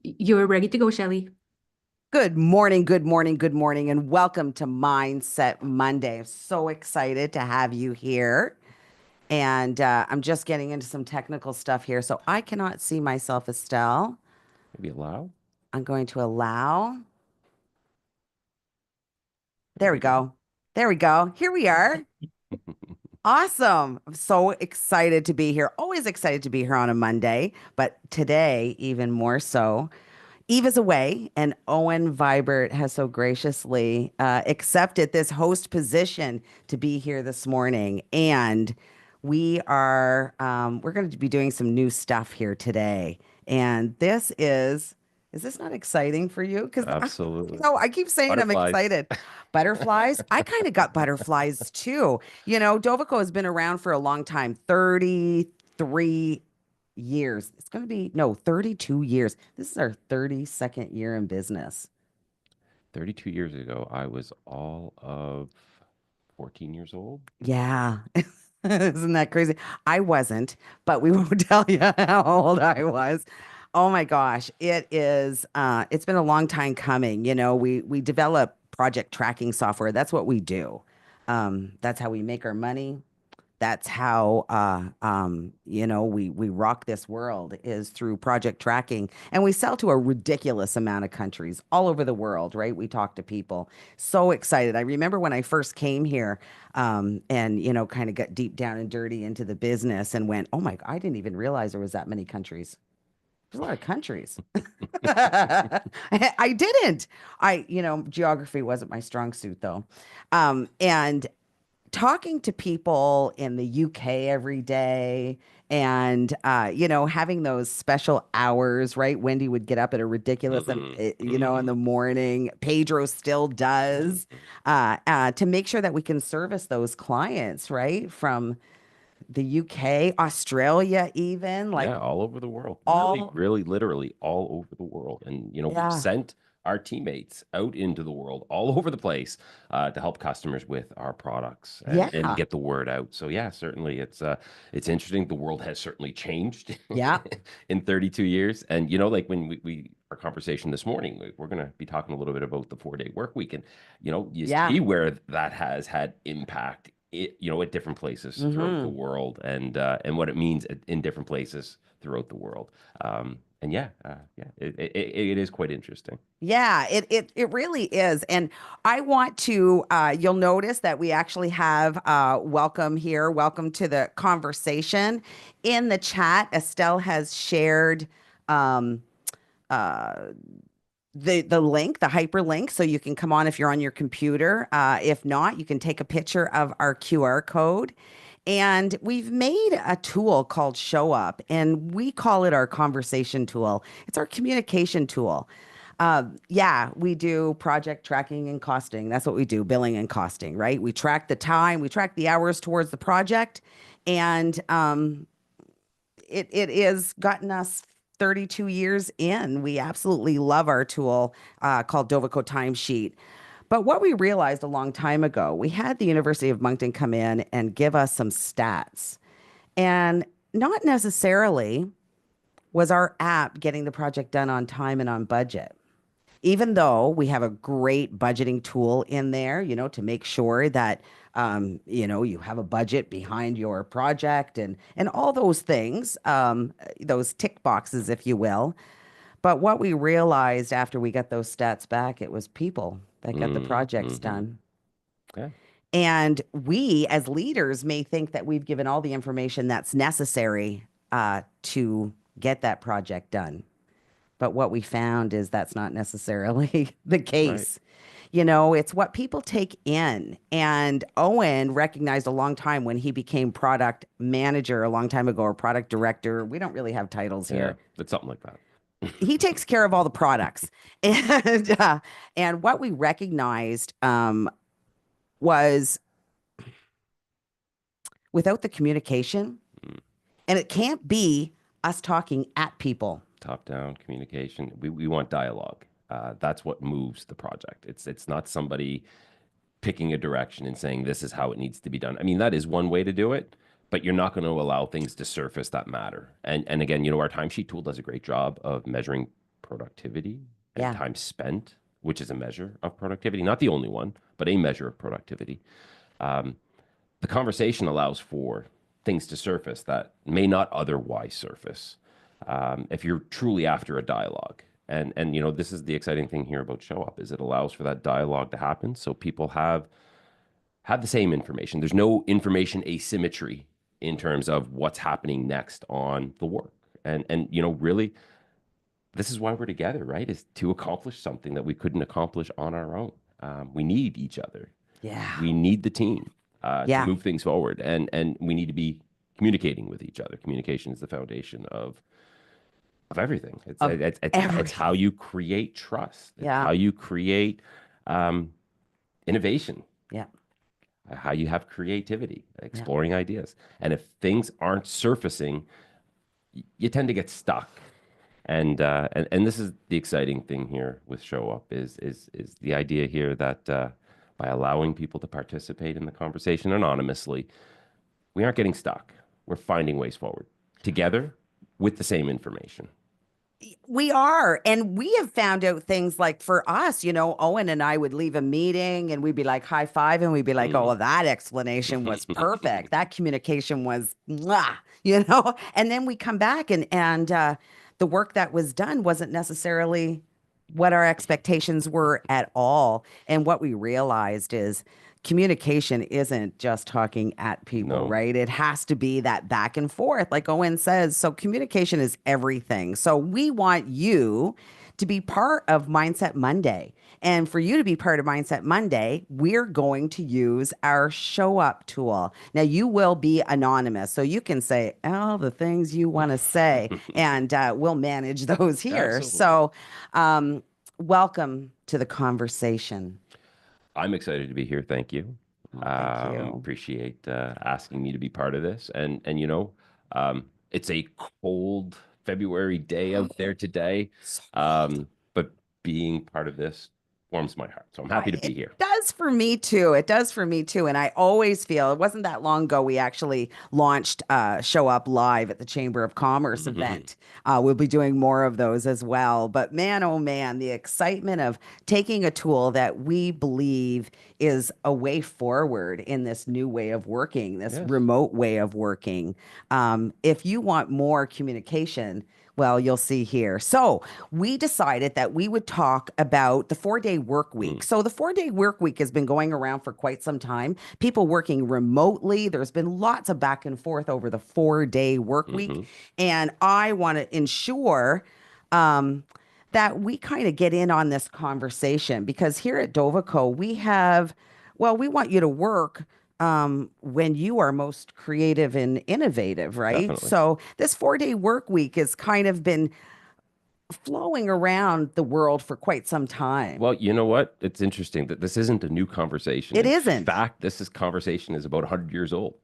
You're ready to go, Shelley. Good morning, good morning, good morning, and welcome to Mindset Monday. I'm so excited to have you here. And I'm just getting into some technical stuff here, so I cannot see myself, Estelle. Maybe allow. I'm going to allow. There There we we go. go. There we go. Here we are. Awesome. I'm so excited to be here. Always excited to be here on a Monday, but today, even more so. Eve is away, and Owen Vibert has so graciously accepted this host position to be here this morning. And we're going to be doing some new stuff here today. And is this not exciting for you? Because Absolutely. I keep saying I'm Butterflies. excited. Butterflies. I kind of got butterflies too. Dovico has been around for a long time, 33 years. It's going to be, no, 32 years. This is our 32nd year in business. 32 years ago, I was all of 14 years old. Yeah. Isn't that crazy? I wasn't, but we won't tell you how old I was. Oh my gosh. It's been a long time coming. We develop project tracking software. That's what we do. That's how we make our money. That's how we rock this world is through project tracking, and we sell to a ridiculous amount of countries all over the world, right? We talk to people. So excited. I remember when I first came here, and kind of got deep down and dirty into the business and went, oh my, I didn't even realize there was that many countries. There's a lot of countries. I didn't. Geography wasn't my strong suit though. And talking to people in the UK every day and having those special hours, right? Wendy would get up at a ridiculous in the morning. Pedro still does to make sure that we can service those clients, right? From the UK, Australia, even like Yeah, all over the world. Really, all really, literally all over the world. And, we've yeah. sent our teammates out into the world, all over the place, to help customers with our products and Yeah. get the word out. So yeah, certainly it's interesting. The world has certainly changed Yeah. in 32 years. And like when we our conversation this morning, we're going to be talking a little bit about the 4-day work week, and you Yeah. see where that has had impact at different places throughout the Hmm. world, and what it means in different places throughout the world. And it is quite interesting. Yeah, it really is. And I want to you'll notice that we actually have welcome here. Welcome to the conversation. In the chat, Estelle has shared um uh the link, the hyperlink, so you can come on if you're on your computer. If not, you can take a picture of our QR code. And we've made a tool called Show Up, and we call it our conversation tool. It's our communication tool. Yeah, we do project tracking and costing. That's what we do, billing and costing, right? We track the time, we track the hours towards the project, and it is gotten us 32 years in. We absolutely love our tool called Dovico Timesheet. But what we realized a long time ago, we had the University of Moncton come in and give us some stats. And not necessarily was our app getting the project done on time and on budget. Even though we have a great budgeting tool in there, to make sure that you have a budget behind your project and all those things, those tick boxes, if you will. But what we realized after we got those stats back, it was people that got the projects Mm-hmm. done. Yeah. And we, as leaders, may think that we've given all the information that's necessary to get that project done. But what we found is that's not necessarily the Right. case. It's what people take in. And Owen recognized a long time when he became product manager a long time ago, or product director. We don't really have titles Yeah. here. It's something like that. He takes care of all the products. And what we recognized was without the communication, and it can't be us talking at people. Top-down communication. We want dialogue. That's what moves the project. It's not somebody picking a direction and saying this is how it needs to be done. I mean, that is one way to do it, but you're not going to allow things to surface that matter. And again, our timesheet tool does a great job of measuring productivity and Yeah. time spent, which is a measure of productivity, not the only one, but a measure of productivity. Um, the conversation allows for things to surface that may not otherwise surface if you're truly after a dialogue. And this is the exciting thing here about Show Up is it allows for that dialogue to happen, so people have the same information. There's no information asymmetry in terms of what's happening next on the work. And really, this is why we're together, right? Is to accomplish something that we couldn't accomplish on our own. We need each other. Yeah. We need the team to Yeah. move things forward, and we need to be communicating with each other. Communication is the foundation of everything. It's Of it's how you create trust. It's Yeah. how you create innovation. Yeah. How you have creativity, exploring ideas. And if things aren't surfacing, you tend to get stuck. And this is the exciting thing here with Show Up is the idea here that by allowing people to participate in the conversation anonymously, we aren't getting stuck. We're finding ways forward together with the same information. We are. And we have found out things like for us, Owen and I would leave a meeting and we'd be like high five and we'd be like, oh, that explanation was perfect. That communication was, mwah, and then we come back and the work that was done wasn't necessarily what our expectations were at all. And what we realized is communication isn't just talking at people, No. right? It has to be that back and forth, like Owen says. So communication is everything. So we want you to be part of Mindset Monday. And for you to be part of Mindset Monday, we're going to use our Show Up tool. Now, you will be anonymous, so you can say all the things you want to say, and we'll manage those here. Absolutely. So welcome to the conversation. I'm excited to be here. Thank you. Oh, thank you. Appreciate asking me to be part of this. And it's a cold February day out there today. But being part of this warms my heart. So I'm happy to be here. It does for me too. It does for me too. And I always feel it wasn't that long ago we actually launched Show Up Live at the Chamber of Commerce event. We'll be doing more of those as well. But man, oh man, the excitement of taking a tool that we believe is a way forward in this new way of working, this remote way of working. If you want more communication, well, you'll see here. So we decided that we would talk about the 4-day work week. So the 4-day work week has been going around for quite some time. People working remotely. There's been lots of back and forth over the 4-day work week. And I want to ensure that we kind of get in on this conversation because here at Dovaco, we want you to work when you are most creative and innovative, right? Definitely. So this 4-day work week has kind of been flowing around the world for quite some time. Well, you know what? It's interesting that this isn't a new conversation. It In isn't. fact, conversation is about 100 years old.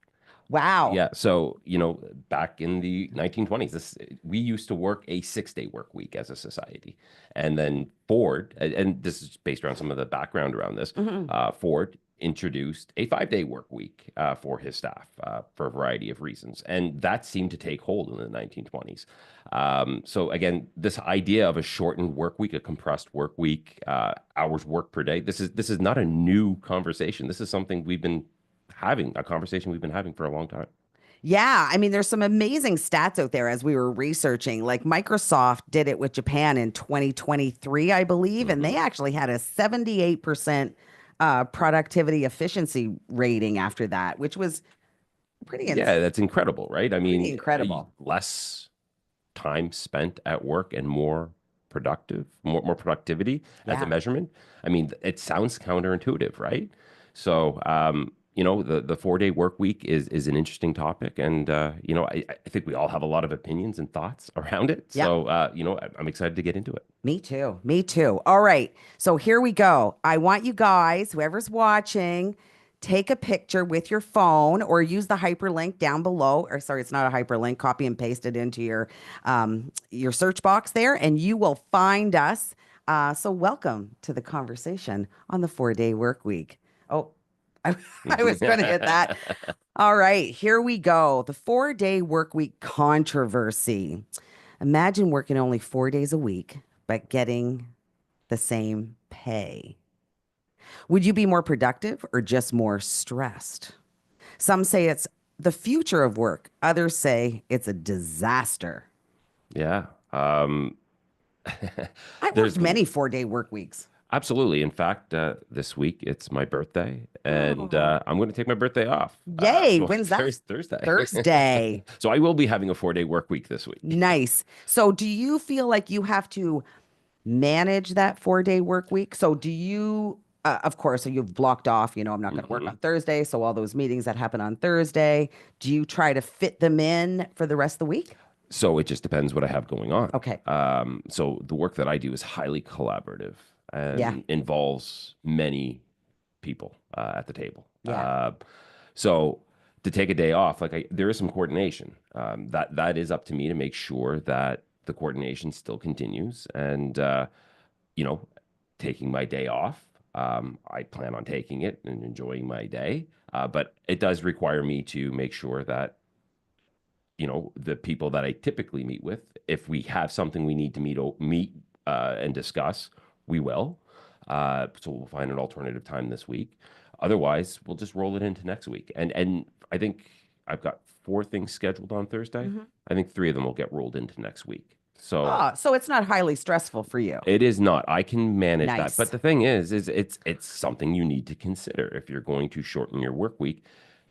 Wow. Yeah. So, back in the 1920s, we used to work a 6-day work week as a society. And then Ford, and this is based around some of the background around this, Ford introduced a 5-day work week for his staff for a variety of reasons. And that seemed to take hold in the 1920s. So again, this idea of a shortened work week, a compressed work week, hours worked per day, this is not a new conversation. This is something a conversation we've been having for a long time. Yeah, I mean, there's some amazing stats out there as we were researching. Like Microsoft did it with Japan in 2023, I believe, and they actually had a 78% productivity efficiency rating after that, which was pretty Yeah, that's incredible, right? I mean, incredible. Less time spent at work and more more productivity as a measurement. I mean, it sounds counterintuitive, right? So, the 4-day work week is an interesting topic, and I think we all have a lot of opinions and thoughts around it. Yeah. So, I'm excited to get into it. Me too. Me too. All right. So here we go. I want you guys, whoever's watching, take a picture with your phone or use the hyperlink down below. Or sorry, it's not a hyperlink. Copy and paste it into your search box there, and you will find us. So welcome to the conversation on the 4-day work week. Oh, I was going to hit that. All right, here we go. The 4-day work week controversy. Imagine working only 4 days a week, but getting the same pay. Would you be more productive or just more stressed? Some say it's the future of work. Others say it's a disaster. Yeah. I've There's worked many 4-day work weeks. absolutely. In fact, this week it's my birthday, and Oh, I'm going to take my birthday off. yay. So When's that? Thursday. Thursday. So I will be having a 4-day work week this week. Nice. So do you feel like you have to manage that 4-day work week? So do you, of course, so you've blocked off, I'm not going to work Mhm. on Thursday. So all those meetings that happen on Thursday, do you try to fit them in for the rest of the week? So it just depends what I have going on. Okay. So the work that I do is highly collaborative Yeah. and involves many people at the table. Yeah. So to take a day off, there is some coordination. That is up to me to make sure that the coordination still continues, and you know, taking my day off. I plan on taking it and enjoying my day, but it does require me to make sure that the people that I typically meet with, if we have something we need to meet and discuss, we will. So we'll find an alternative time this week. Otherwise, we'll just roll it into next week. And I think I've got 4 things scheduled on Thursday. Mhm. I think 3 of them will get rolled into next week. So Oh, so it's not highly stressful for you. it is not. I can manage that. Nice. But the thing is it's something you need to consider if you're going to shorten your work week.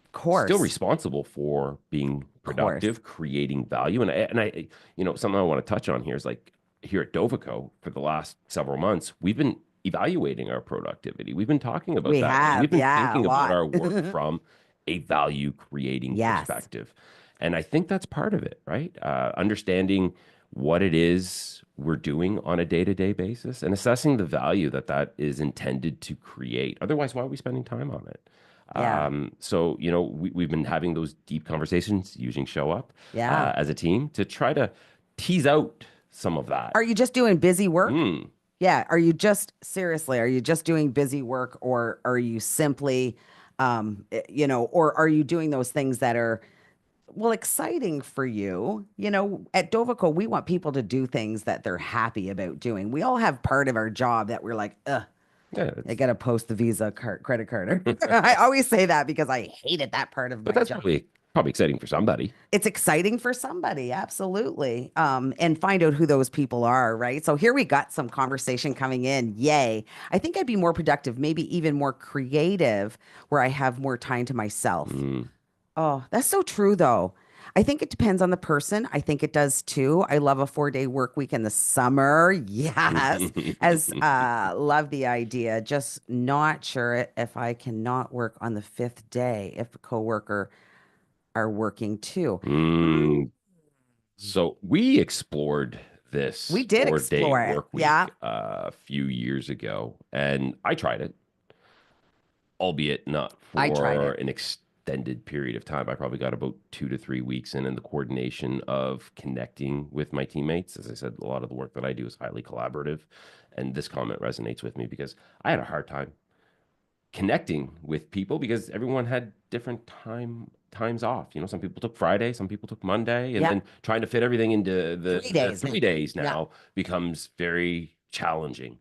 Of course. Still responsible for being productive, creating value. And I, something I want to touch on here is like here at Dovico for the last several months, we've been evaluating our productivity. We've been talking about We that. have, We've been yeah, a thinking about lot. our work from a value creating Yes. perspective. And I think that's part of it, right? Understanding what it is we're doing on a day-to-day basis and assessing the value that is intended to create. Otherwise, why are we spending time on it? Yeah. So, we've been having those deep conversations using Show Up Yeah. as a team to try to tease out some of that. Are you just doing busy work? Mm. Yeah. Seriously, are you just doing busy work, or are you simply, or are you doing those things that are, well, exciting for you? At Dovico, we want people to do things that they're happy about doing. We all have part of our job that we're like, ugh, Yeah, I got to post the Visa credit card. I always say that because I hated that part of my but that's job. probably exciting for somebody. It's exciting for somebody, absolutely. And find out who those people are, right? So here we got some conversation coming in. Yay. I think I'd be more productive, maybe even more creative, where I have more time to myself. Mm. Oh, that's so true, though. I think it depends on the person. I think it does too. I love a 4-day work week in the summer. Yes. As love the idea. Just not sure if I cannot work on the 5th day if a coworker are working too. Mm. So we explored this We did 4-day explore it. work week Yeah. a few years ago, and I tried it, albeit not I tried for it. an extended period of time. I probably got about 2 to 3 weeks in the coordination of connecting with my teammates. As I said, a lot of the work that I do is highly collaborative, and this comment resonates with me because I had a hard time connecting with people because everyone had different times off. Some people took Friday, some people took Monday, and Yeah. then trying to fit everything into the 3 days now. 3 days Yeah. now becomes very challenging.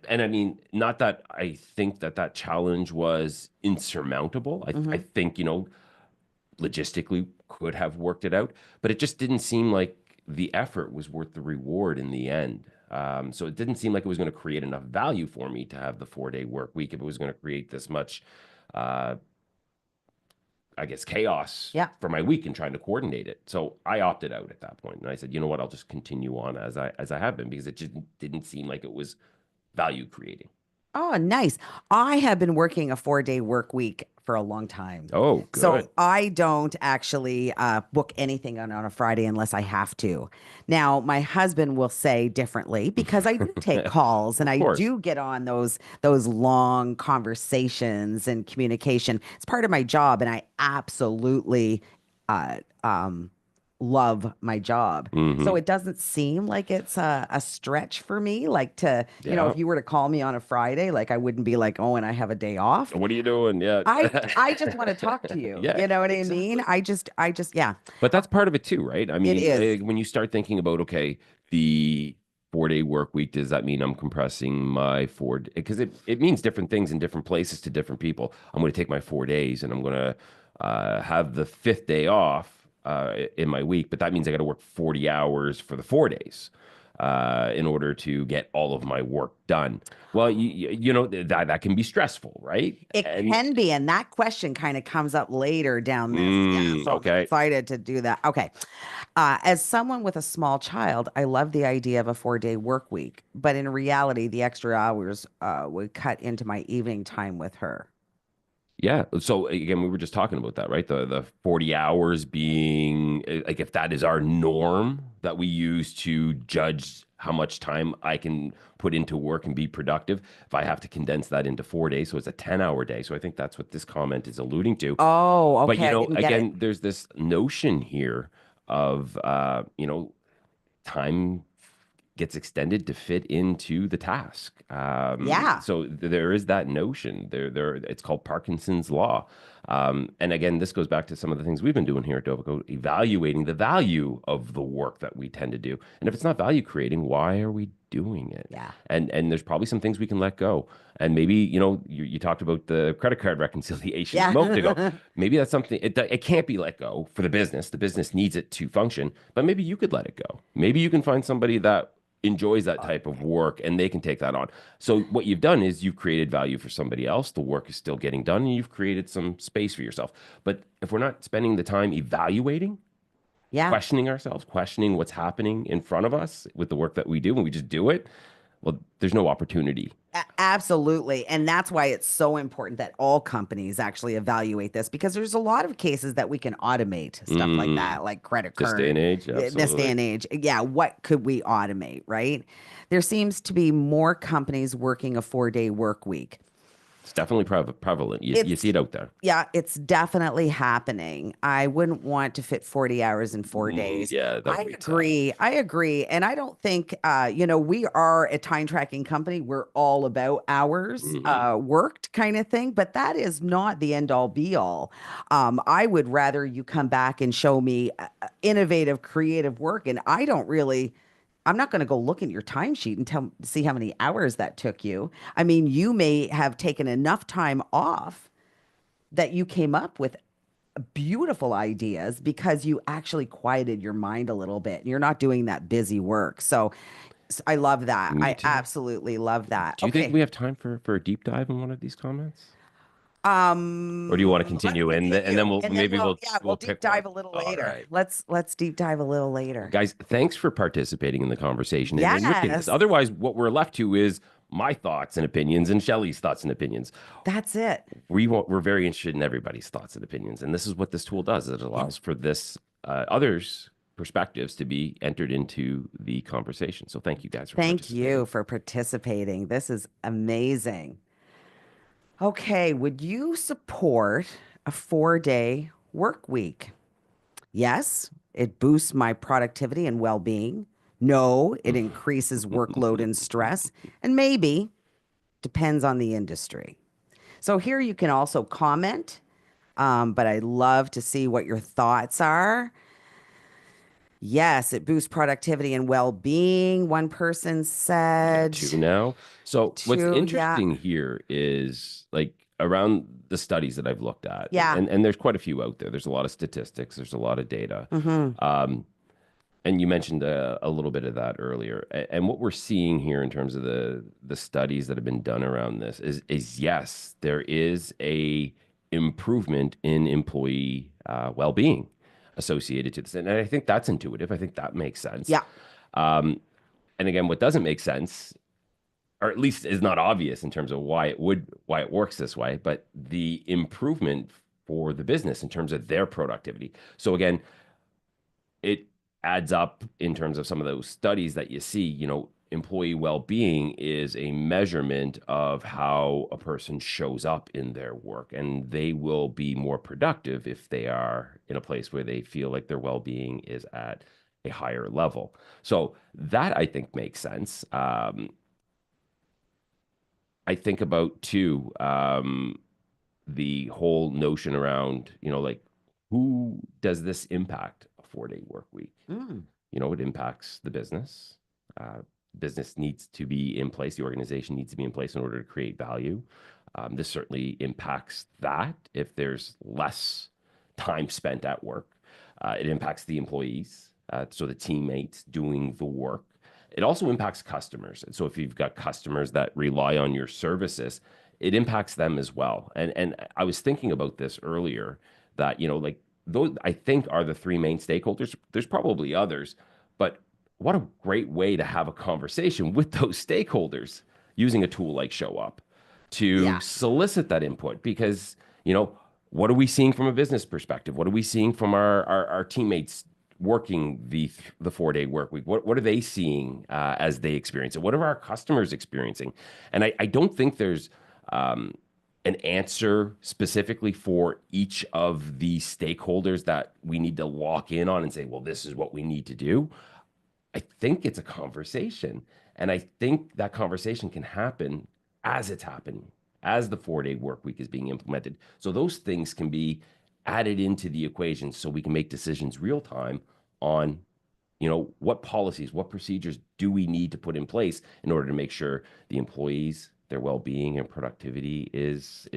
And I mean, not that I think that challenge was insurmountable. I Mhm. think, logistically could have worked it out, but it just didn't seem like the effort was worth the reward in the end. So it didn't seem like it was going to create enough value for me to have the 4-day work week if it was going to create this much, uh, I guess, chaos Yeah. for my week and trying to coordinate it. So I opted out at that point, and I said, you know what, I'll just continue on as I have been because it just didn't seem like it was value creating. Oh, nice. I have been working a 4-day work week for a long time. Oh, good. So I don't actually book anything on a Friday unless I have to. Now, my husband will say differently because I do take calls and Of I course. do get on those long conversations and communication. It's part of my job, and I absolutely uh, um, love my job. Mhm. So it doesn't seem like it's a stretch for me. Like to, Yeah. if you were to call me on a Friday, like I wouldn't be like, oh, and I have a day off. What are you doing? Yeah. I just want to talk to you. Yeah, You know what I mean? exactly. I just, yeah, But that's part of it too, right? I it mean, is. when you start thinking about, okay, the 4-day work week, does that mean I'm compressing my because it means different things in different places to different people. I'm going to take my 4 days and I'm going to have the fifth day off in my week, but that means I got to work 40 hours for the 4 days in order to get all of my work done. Well, that can be stressful, right? It And can be. And that question kind of comes up later down this. Yeah. So I'm okay. excited to do that. Okay. As someone with a small child, I love the idea of a 4-day work week, but in reality, the extra hours would cut into my evening time with her. Yeah. So again, we were just talking about that, right? The 40 hours being like if that is our norm that we use to judge how much time I can put into work and be productive, if I have to condense that into 4 days, so it's a 10-hour day. So I think that's what this comment is alluding to. Oh, But okay. I didn't get it. again, there's this notion here of time gets extended to fit into the task. Yeah. So there is that notion there. It's called Parkinson's law. And again, this goes back to some of the things we've been doing here at Dovico, evaluating the value of the work that we tend to do. And if it's not value creating, why are we doing it? Yeah. And there's probably some things we can let go. And maybe, you talked about the credit card reconciliation a moment ago. Yeah. Maybe that's something it can't be let go for the business. The business needs it to function, but maybe you could let it go. Maybe you can find somebody that enjoys that type of work and they can take that on. So what you've done is you've created value for somebody else. The work is still getting done and you've created some space for yourself. But if we're not spending the time evaluating, Yeah. questioning ourselves, questioning what's happening in front of us with the work that we do and we just do it, well, there's no opportunity. Absolutely. And that's why it's so important that all companies actually evaluate this because there's a lot of cases that we can automate stuff like that, like credit This day card. and age, This day absolutely. and age. Yeah. What could we automate, right? There seems to be more companies working a 4-day work week. It's definitely prevalent. You see It's it out there. Yeah, it's definitely happening. I wouldn't want to fit 40 hours in 4 days. Yeah, that I would be tough. agree. I agree. And I don't think, we are a time tracking company. We're all about hours Mhm. worked kind of thing, but that is not the end all be all. I would rather you come back and show me innovative, creative work. And I'm not going to go look at your timesheet and see how many hours that took you. I mean, you may have taken enough time off that you came up with beautiful ideas because you actually quieted your mind a little bit. You're not doing that busy work. So I love that. Me I too. absolutely love that. Do you think Okay. we have time for a deep dive in one of these comments? Or do you want to Let's continue and continue then and then maybe we'll we'll deep pick one. dive a little All later. right. Let's deep dive a little later. Guys, thanks for participating in the conversation and enriching this. Yes, Otherwise, what we're left to is my thoughts and opinions and Shelley's thoughts and opinions. that's it. We're very interested in everybody's thoughts and opinions, and this is what this tool does. It allows for this others' perspectives to be entered into the conversation. So thank you guys for Thank participating. you for participating. This is amazing. Okay, would you support a 4-day work week? Yes, it boosts my productivity and well being. No, it increases workload and stress. And maybe, depends on the industry. So here you can also comment, but I'd love to see what your thoughts are. Yes, it boosts productivity and well being. One person We got said two now. So what's two. Yeah. interesting here is like around the studies that I've looked at, Yeah. and there's quite a few out there. There's a lot of statistics. There's a lot of data. Um, and you mentioned a little bit of that earlier. And what we're seeing here in terms of the studies that have been done around this is yes, there is a improvement in employee well-being associated to this. And I think that's intuitive. I think that makes sense. Yeah. Um, and again, what doesn't make sense, or at least is not obvious in terms of why it works this way, but the improvement for the business in terms of their productivity. So again, it adds up in terms of some of those studies that you see, employee well-being is a measurement of how a person shows up in their work, and they will be more productive if they are in a place where they feel like their well-being is at a higher level. So that I think makes sense. I think about too the whole notion around, like who does this impact a 4-day work week? Mm. It impacts the business. Business needs to be in place. The organization needs to be in place in order to create value. This certainly impacts that if there's less time spent at work. It impacts the employees, so the teammates doing the work. It also impacts customers. And so if you've got customers that rely on your services, it impacts them as well. And I was thinking about this earlier that, like those I think are the three main stakeholders. There's probably others, but what a great way to have a conversation with those stakeholders using a tool like Show Up to Yeah. solicit that input because, what are we seeing from a business perspective? What are we seeing from our teammates working the 4-day work week? What are they seeing as they experience it? What are our customers experiencing? And I don't think there's an answer specifically for each of the stakeholders that we need to lock in on and say, well, this is what we need to do. I think it's a conversation. And I think that conversation can happen as it's happening, as the 4-day work week is being implemented. So those things can be added into the equation so we can make decisions real time on, what policies, what procedures do we need to put in place in order to make sure the employees, their well-being and productivity is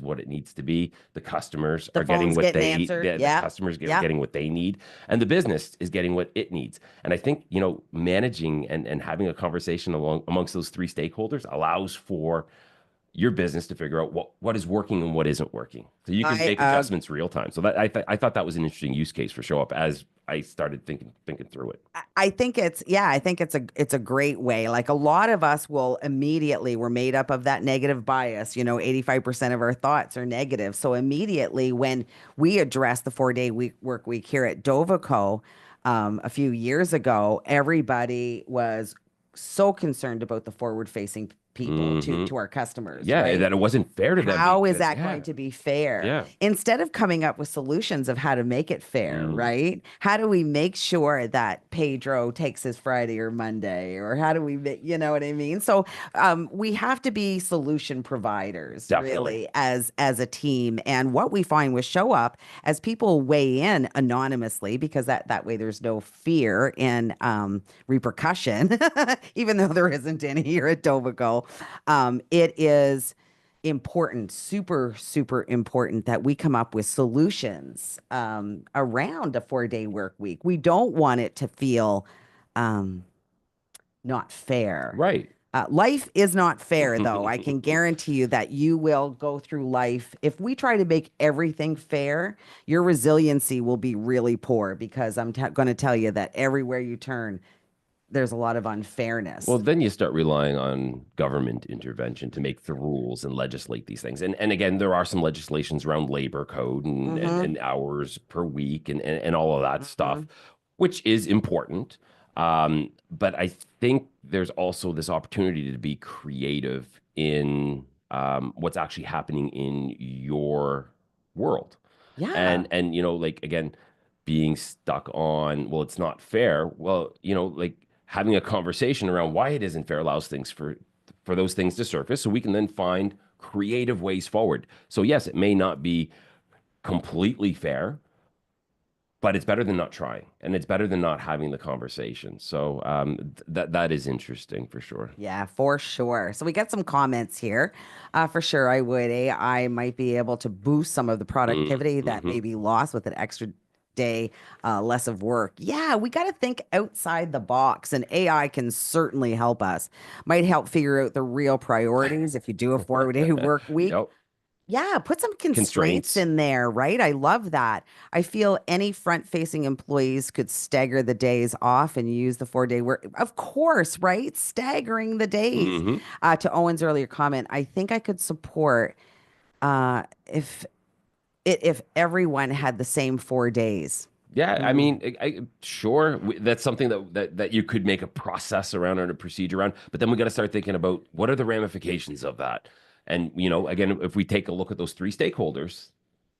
what it needs to be. The customers The are getting phone's what getting they answered. the Yeah. customers Yeah. getting what they need, and the business is getting what it needs. And I think, managing and having a conversation amongst those three stakeholders allows for your business to figure out what is working and what isn't working. So you can make adjustments real time. So that I thought that was an interesting use case for Show Up as I started thinking through it. I think it's a great way. Like a lot of us we're made up of that negative bias. 85% of our thoughts are negative. So immediately when we address the 4-day work week here at Dovaco, a few years ago, everybody was so concerned about the forward facing people to our customers. Yeah, right? that it wasn't fair to them. How is because- that going to be fair? Yeah. Instead of coming up with solutions of how to make it fair, right? How do we make sure that Pedro takes his Friday or Monday, or how do we make, you know what I mean? So we have to be solution providers, Definitely. really, as a team. And what we find with Show Up, as people weigh in anonymously, because that way there's no fear in repercussion, even though there isn't any here at Dovaco. It is important, super, super important that we come up with solutions around a 4-day work week. We don't want it to feel not fair. Right. Life is not fair, though. I can guarantee you that you will go through life. If we try to make everything fair, your resiliency will be really poor, because I'm going to tell you that everywhere you turn, there's a lot of unfairness. Well, then you start relying on government intervention to make the rules and legislate these things. And again, there are some legislations around labor code and hours per week and all of that stuff, which is important. But I think there's also this opportunity to be creative in what's actually happening in your world. Yeah. And like, again, being stuck on, well, it's not fair. Well, like having a conversation around why it isn't fair allows things for those things to surface, so we can then find creative ways forward. So yes, it may not be completely fair, but it's better than not trying, and it's better than not having the conversation. So that is interesting for sure. Yeah, for sure. So we got some comments here. For sure, AI might be able to boost some of the productivity that may be lost with an extra day less of work. Yeah, we got to think outside the box, and AI can certainly help us. Might help figure out the real priorities if you do a 4-day work week. Yep. Yeah, put some constraints Constraints. in there, right? I love that. I feel any front-facing employees could stagger the days off and use the 4-day work. Of course, right? Staggering the days. To Owen's earlier comment, I think I could support if everyone had the same 4 days, Yeah, I Mm, mean, sure, that's something that you could make a process around and a procedure around, but then we got to start thinking about what are the ramifications of that. And, again, if we take a look at those three stakeholders,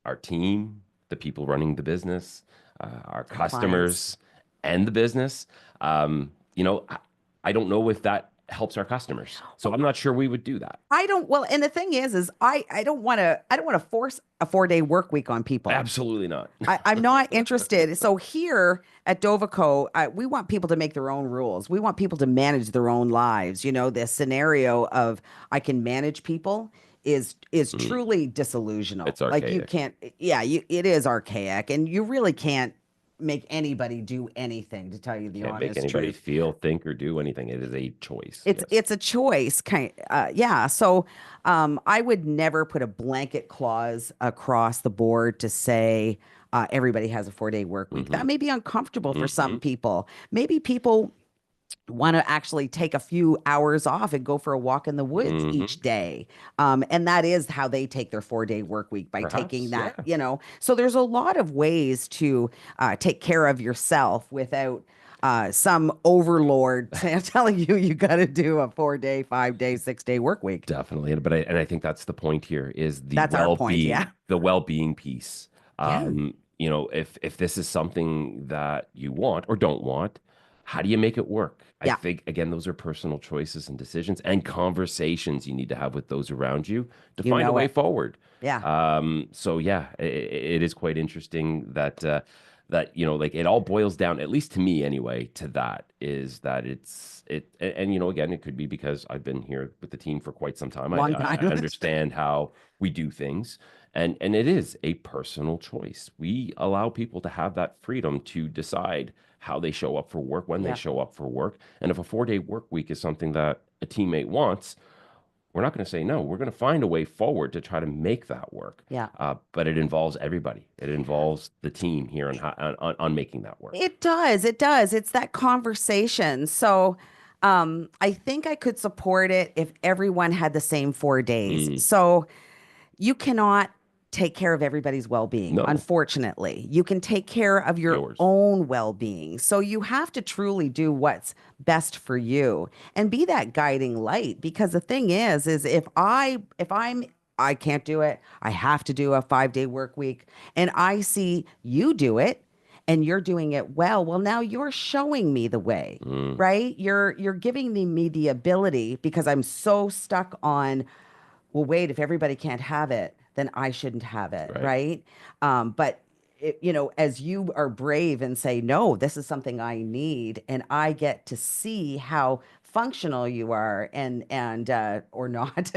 our team, the people running the business, our the clients. customers, and the business, I don't know if that helps our customers. So I'm not sure we would do that. I don't, well, and the thing is I don't want to force a 4-day work week on people. Absolutely not. I'm not interested. So here at Dovico, we want people to make their own rules. We want people to manage their own lives. This scenario of I can manage people is Mm, truly disillusional. it's Like you archaic. can't, yeah, it is archaic, and you really can't make anybody do anything, to tell you the Can't make honest anybody truth. feel, think, or do anything. It is a choice. It's Yes. it's a choice, yeah. So I would never put a blanket clause across the board to say everybody has a 4-day work week. Hmm. That may be uncomfortable for Hmm. some people. Maybe people want to actually take a few hours off and go for a walk in the woods Hmm. each day. And that is how they take their 4-day work week, by taking Perhaps, that, yeah. So there's a lot of ways to take care of yourself without some overlord telling you you got to do a 4-day, 5-day, 6-day work week. Definitely. And I think that's the point here is the That's our point. well-being, Yeah. the well-being piece. Yeah. If this is something that you want or don't want, how do you make it work? I Yeah. think again, those are personal choices and decisions and conversations you need to have with those around you to You find a know way it. forward. Yeah. So yeah, it is quite interesting that like it all boils down, at least to me anyway, to that is that and again, it could be because I've been here with the team for quite some time. Long I time. understand how we do things, and it is a personal choice. We allow people to have that freedom to decide how they show up for work, when they Yeah. show up for work, and if a 4-day work week is something that a teammate wants, we're not going to say no. We're going to find a way forward to try to make that work. Yeah. But it involves everybody. It involves the team here on making that work. It does. It does. It's that conversation. So I think I could support it if everyone had the same 4 days. Mm, So you cannot take care of everybody's well-being, no, unfortunately. You can take care of your yours. own well-being. So you have to truly do what's best for you and be that guiding light, because the thing is if I can't do it, I have to do a 5-day work week, and I see you do it and you're doing it well, now you're showing me the way, Mm, right? You're giving me the ability, because I'm so stuck on, well, wait, if everybody can't have it, then I shouldn't have it, right. right? But as you are brave and say, no, this is something I need, and I get to see how functional you are, and or not.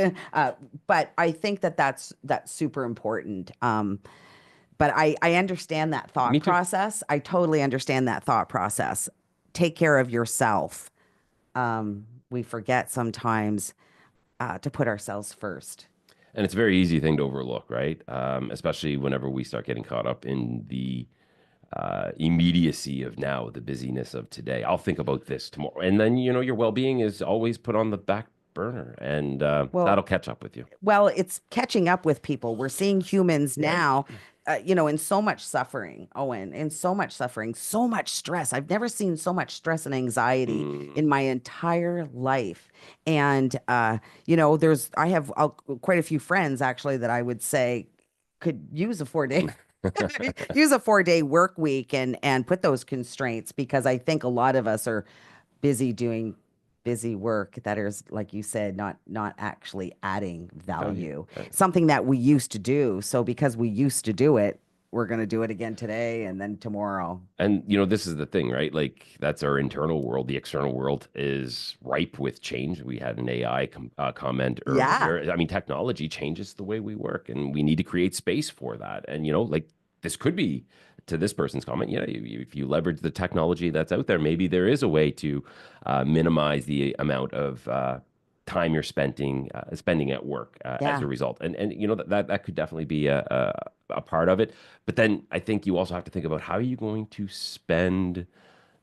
But I think that's super important. But I understand that thought Me too. process. I totally understand that thought process. Take care of yourself. We forget sometimes to put ourselves first. And it's a very easy thing to overlook, right? Especially whenever we start getting caught up in the immediacy of now, the busyness of today. I'll think about this tomorrow. And then, your well-being is always put on the back burner, and Well, that'll catch up with you. well, it's catching up with people. We're seeing humans Right. now, in so much suffering, Owen, in so much suffering, so much stress. I've never seen so much stress and anxiety Mm. in my entire life. And I have quite a few friends actually that I would say could use a 4-day use a 4-day work week, and put those constraints, because I think a lot of us are busy doing busy work that is, like you said, not actually adding Value. value. Right. Something that we used to do. So because we used to do it, we're going to do it again today and then tomorrow. And this is the thing, right? Like that's our internal world. The external world is ripe with change. We had an AI comment Yeah. earlier. I mean, technology changes the way we work, and we need to create space for that. And like this could be, to this person's comment, if you leverage the technology that's out there, maybe there is a way to minimize the amount of time you're spending at work as Yeah. a result. And that could definitely be a part of it. But then I think you also have to think about how are you going to spend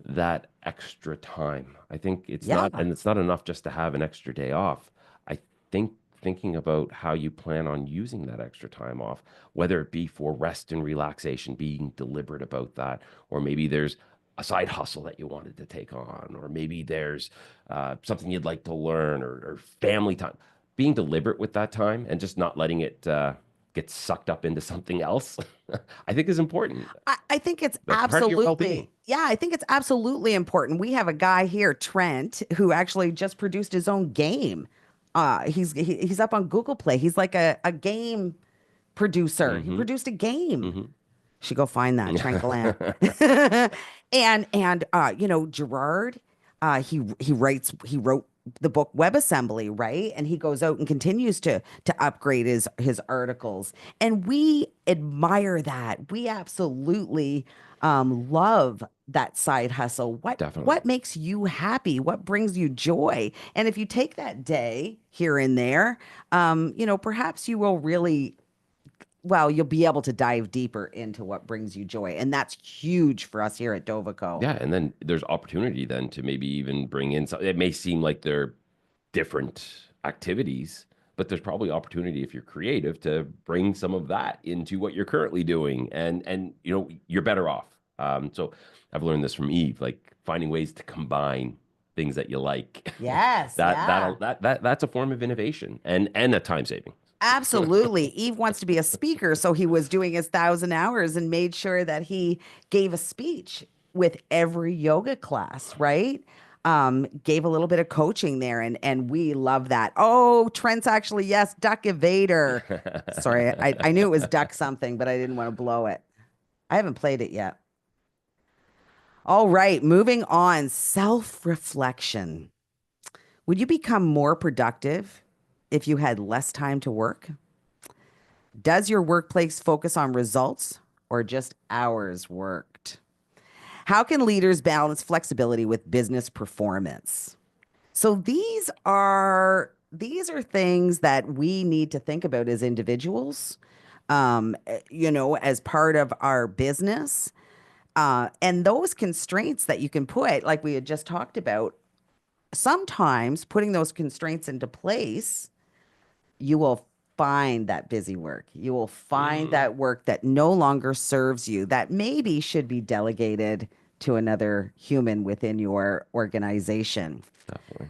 that extra time. I think it's Yeah. not enough just to have an extra day off. I think thinking about how you plan on using that extra time off, whether it be for rest and relaxation, being deliberate about that, or maybe there's a side hustle that you wanted to take on, or maybe there's something you'd like to learn, or family time. Being deliberate with that time and just not letting it get sucked up into something else, I think is important. I think it's That's part of your well-being. yeah, I think it's absolutely important. We have a guy here, Trent, who actually just produced his own game. He's up on Google Play. He's like a game producer. He produced a game. Should go find that, Trent Gallant. And you know, Gerard, he wrote the book WebAssembly, right? And he goes out and continues to upgrade his articles. And we admire that. We absolutely love that side hustle. Definitely. What makes you happy? What brings you joy? And if you take that day here and there, you know, perhaps you will really, well, you'll be able to dive deeper into what brings you joy. And that's huge for us here at Dovico. Yeah, and then there's opportunity then to maybe even bring in some. It may seem like they're different activities, but there's probably opportunity if you're creative to bring some of that into what you're currently doing, and you know, you're better off. So I've learned this from Eve, like finding ways to combine things that you like. Yes. That's a form of innovation and a time saving. Absolutely. Eve wants to be a speaker, so he was doing his 1,000 hours and made sure that he gave a speech with every yoga class, right? Gave a little bit of coaching there, and we love that. Oh, Trent's actually, yes, Duck Evader. Sorry, I knew it was Duck something, but I didn't want to blow it. I haven't played it yet. All right, moving on. Self-reflection. Would you become more productive if you had less time to work? Does your workplace focus on results or just hours worked? How can leaders balance flexibility with business performance? So these are things that we need to think about as individuals, you know, as part of our business. And those constraints that you can put, like we had just talked about, sometimes putting those constraints into place, you will find that busy work. You will find that work that no longer serves you, that maybe should be delegated to another human within your organization. Definitely.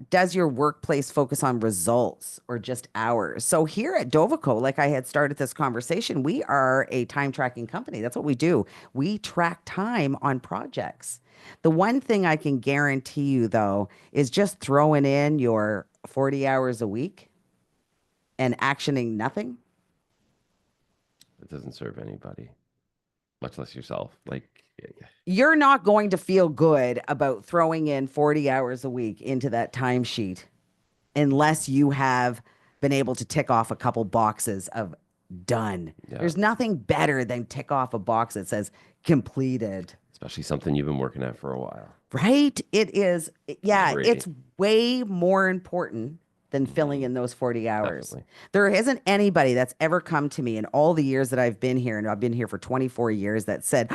Does your workplace focus on results or just hours? So here at Dovico, like I had started this conversation, we are a time tracking company. That's what we do. We track time on projects. The one thing I can guarantee you, though, is just throwing in your 40 hours a week and actioning nothing. It doesn't serve anybody, much less yourself. Like, You're not going to feel good about throwing in 40 hours a week into that timesheet unless you have been able to tick off a couple boxes of done. Yeah. There's nothing better than tick off a box that says completed. especially something you've been working at for a while. Right? It is. Yeah, Great. it's way more important than filling in those 40 hours. Definitely. There isn't anybody that's ever come to me in all the years that I've been here, and I've been here for 24 years, that said,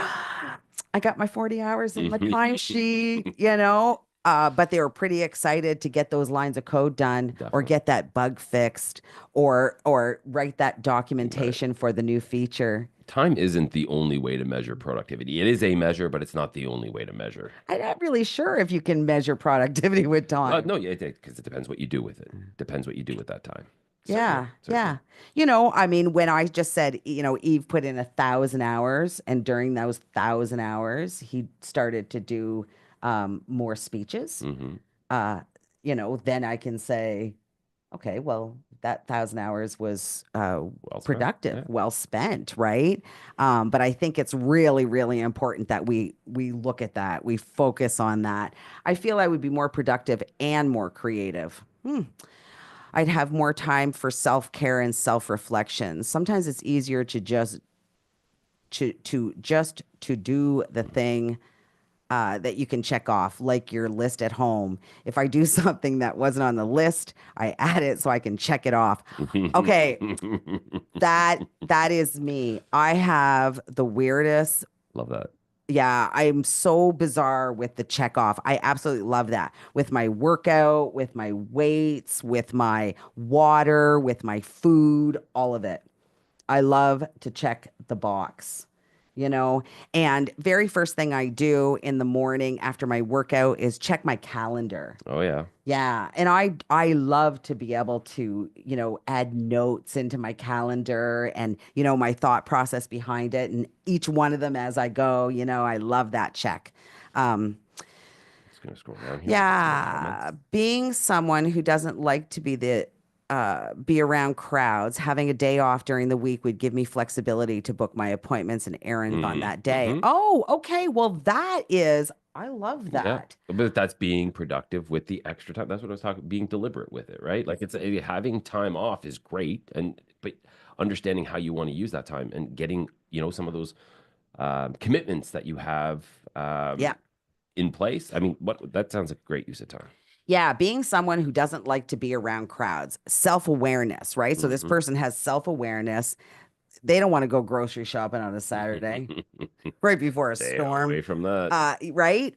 I got my 40 hours in my timesheet, you know? But they were pretty excited to get those lines of code done, or Definitely. get that bug fixed, or write that documentation for the new feature. Time isn't the only way to measure productivity. It is a measure, but it's not the only way to measure. I'm not really sure if you can measure productivity with time. No, yeah, because it depends what you do with it. Depends what you do with that time. Yeah, Certainly. yeah. You know, I mean, when I just said, you know, Eve put in 1,000 hours, and during those 1,000 hours, he started to do more speeches. Mm-hmm. You know, then I can say, okay, well, that 1,000 hours was spent, productive, yeah. well spent, right? But I think it's really, really important that we look at that, we focus on that. I feel I would be more productive and more creative. I'd have more time for self-care and self-reflection. Sometimes it's easier to just to do the thing that you can check off, like your list at home. If I do something that wasn't on the list, I add it so I can check it off. Okay, that is me. I have the weirdest. Love that. Yeah, I'm so bizarre with the check off. I absolutely love that. With my workout, with my weights, with my water, with my food, all of it. I love to check the box, you know. And very first thing I do in the morning after my workout is check my calendar. Oh yeah. Yeah, and I love to be able to, add notes into my calendar and, my thought process behind it and each one of them as I go, I love that check. Um, Just gonna scroll down here. Get some more yeah, comments. being someone who doesn't like to be around crowds, having a day off during the week would give me flexibility to book my appointments and errands on that day. Mm-hmm. Oh, okay. Well, I love Yeah, that. but that's being productive with the extra time. That's what I was talking. Being deliberate with it, right? Like having time off is great, and but understanding how you want to use that time and getting some of those commitments that you have Yeah. in place. I mean, what that sounds like a great use of time. Yeah, being someone who doesn't like to be around crowds, self-awareness, right? So this Hmm. person has self-awareness. They don't want to go grocery shopping on a Saturday right before a Stay storm. away from that. Right?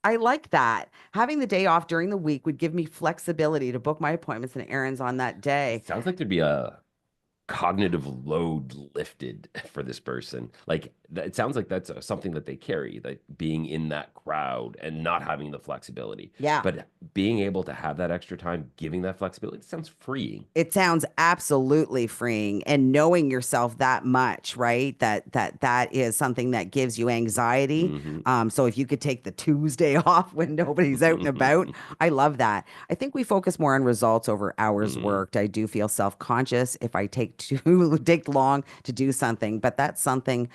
I like that. Having the day off during the week would give me flexibility to book my appointments and errands on that day. Sounds like there'd be a cognitive load lifted for this person. Like it sounds like that's something that they carry, like being in that crowd and not having the flexibility. Yeah. But being able to have that extra time, giving that flexibility, it sounds freeing. It sounds absolutely freeing and knowing yourself that much, right? That is something that gives you anxiety. Hmm. So if you could take the Tuesday off when nobody's out and about, I love that. I think we focus more on results over hours Hmm. worked. I do feel self-conscious if I take long to do something, but that's something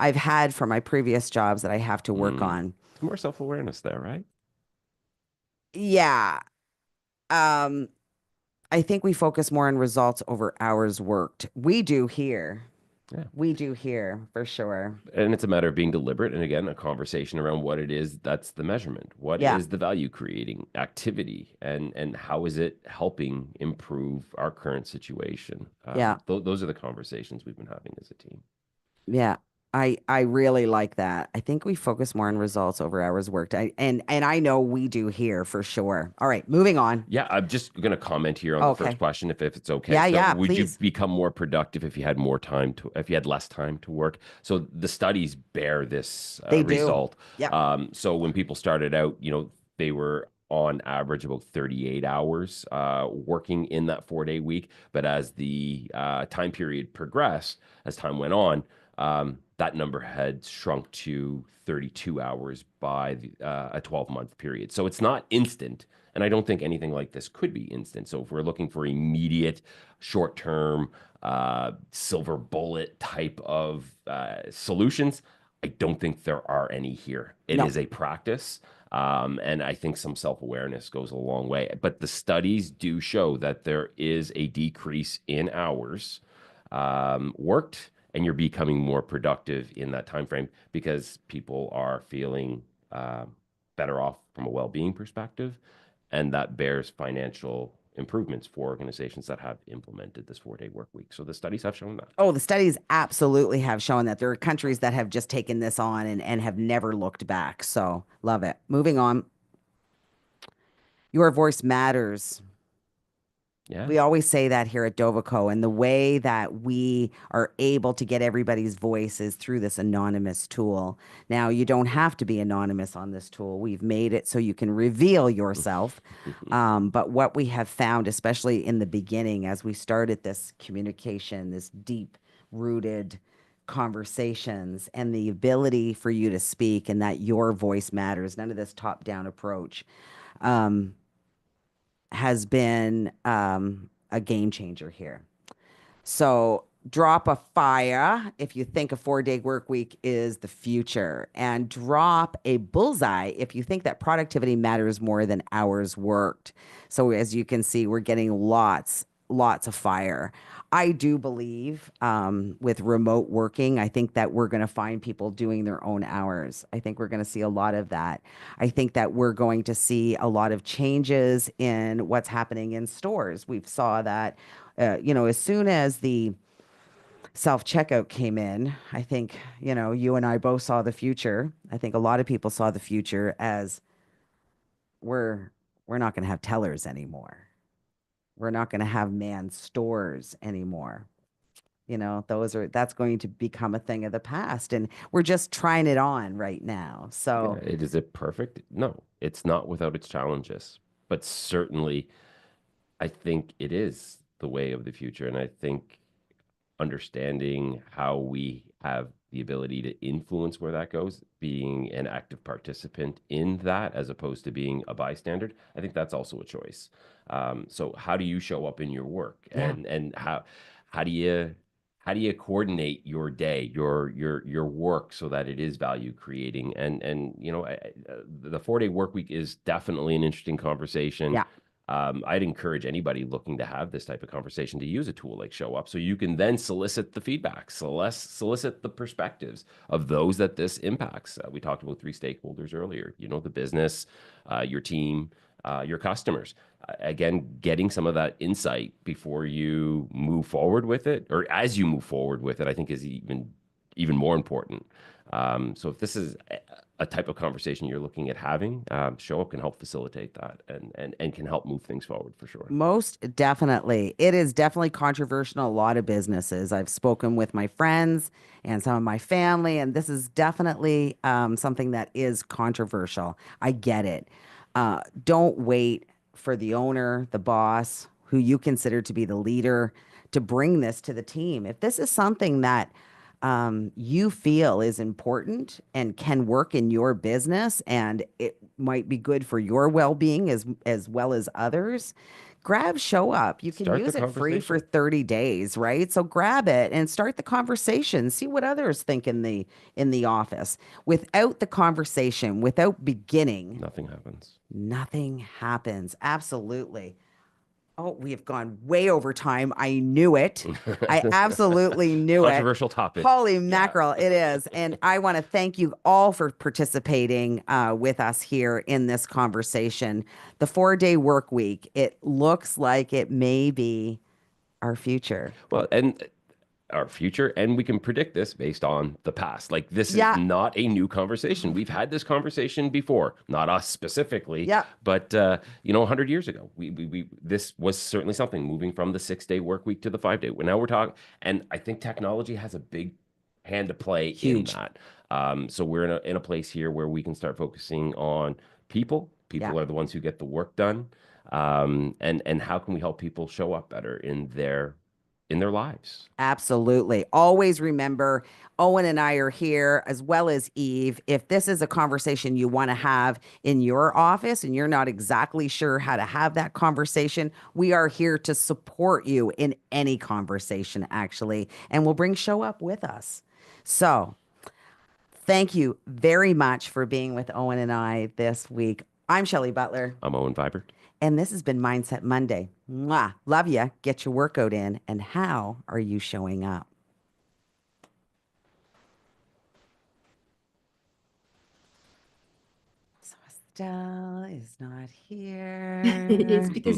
I've had from my previous jobs that I have to work Mm. on. More self-awareness there, right? Yeah. Um, I think we focus more on results over hours worked. We do here. Yeah. We do here for sure. And it's a matter of being deliberate. And again, a conversation around what it is that's the measurement. What Yeah. is the value creating activity and how is it helping improve our current situation? Yeah. Those are the conversations we've been having as a team. Yeah. I really like that. I think we focus more on results over hours worked. And I know we do here for sure. All right, moving on. Yeah, I'm just going to comment here on the first Okay. question if it's okay. Yeah, So yeah, would you please. become more productive if you had if you had less time to work? So the studies bear this They do. result. Yeah. So when people started out, they were on average about 38 hours working in that 4-day week. But as the time period progressed, as time went on, that number had shrunk to 32 hours by a 12-month period. So it's not instant. And I don't think anything like this could be instant. So if we're looking for immediate, short-term, silver bullet type of solutions, I don't think there are any here. It No. is a practice. And I think some self-awareness goes a long way. But the studies do show that there is a decrease in hours worked, and you're becoming more productive in that time frame because people are feeling better off from a well-being perspective, and that bears financial improvements for organizations that have implemented this 4-day work week. So the studies have shown that. Oh, the studies absolutely have shown that there are countries that have just taken this on and have never looked back. So love it. Moving on. Your voice matters. Yeah. We always say that here at Dovico, and the way that we are able to get everybody's voice is through this anonymous tool. Now, you don't have to be anonymous on this tool. We've made it so you can reveal yourself. But what we have found, especially in the beginning, as we started this communication, this deep rooted conversations, and the ability for you to speak and that your voice matters, none of this top down approach. Has been a game changer here. So drop a fire if you think a 4-day work week is the future, and drop a bullseye if you think that productivity matters more than hours worked. So as you can see, we're getting lots of fire. I do believe with remote working, I think that we're going to find people doing their own hours. I think we're going to see a lot of that. I think that we're going to see a lot of changes in what's happening in stores. We've saw that, as self-checkout came in, I think, you and I both saw the future. I think a lot of people saw the future as we're we're not going to have tellers anymore. We're not going to have manned stores anymore. That's going to become a thing of the past, and we're just trying it on right now. Yeah, So, is it perfect? No, it's not without its challenges, but certainly I think it is the way of the future. And I think understanding how we have the ability to influence where that goes, being an active participant in that as opposed to being a bystander, I think that's also a choice. So how do you show up in your work, yeah, and how do you coordinate your day, your work so that it is value creating? And the 4-day work week is definitely an interesting conversation. yeah, I'd encourage anybody looking to have this type of conversation to use a tool like Show Up, so you can then solicit the feedback, solicit the perspectives of those that this impacts. We talked about 3 stakeholders earlier, the business, your team, your customers. Again, getting some of that insight before you move forward with it, or as you move forward with it, I think is even more important. So if this is a type of conversation you're looking at having, Show Up can help facilitate that, and can help move things forward for sure. most definitely. It is definitely controversial in a lot of businesses. I've spoken with my friends and some of my family, and this is definitely something that is controversial. I get it. Don't wait for the owner, the boss, who you consider to be the leader, to bring this to the team. If this is something that you feel is important and can work in your business, and it might be good for your well-being as well as others, grab Show Up. You can Start the use it free for conversation. 30 days, right? So grab it and start the conversation. See what others think in the office. Without the conversation, without beginning, Nothing happens. nothing happens. Absolutely. Oh, we have gone way over time. I knew it. I absolutely knew it. Controversial topic. Holy Yeah. mackerel, it is. And I want to thank you all for participating with us here in this conversation. The 4-day work week, it looks like it may be our future. Well, and our future, and we can predict this based on the past. Like, this is Yeah, not a new conversation. We've had this conversation before, not us specifically, yeah, but 100 years ago, we this was certainly something, moving from the 6-day work week to the 5-day. Well, now we're talking, and I think technology has a big hand to play in huge. that. So we're in a place here where we can start focusing on people. Yeah. People are the ones who get the work done. And how can we help people show up better in their lives? Absolutely. Always remember, Owen and I are here, as well as Eve. If this is a conversation you want to have in your office and you're not exactly sure how to have that conversation, we are here to support you in any conversation, actually, and we'll bring Show Up with us. So, thank you very much for being with Owen and I this week. I'm Shelley Butler, I'm Owen Vibert. and this has been Mindset Monday. Mwah. Love ya. Get your workout in. And how are you showing up? So Estelle is not It's here. because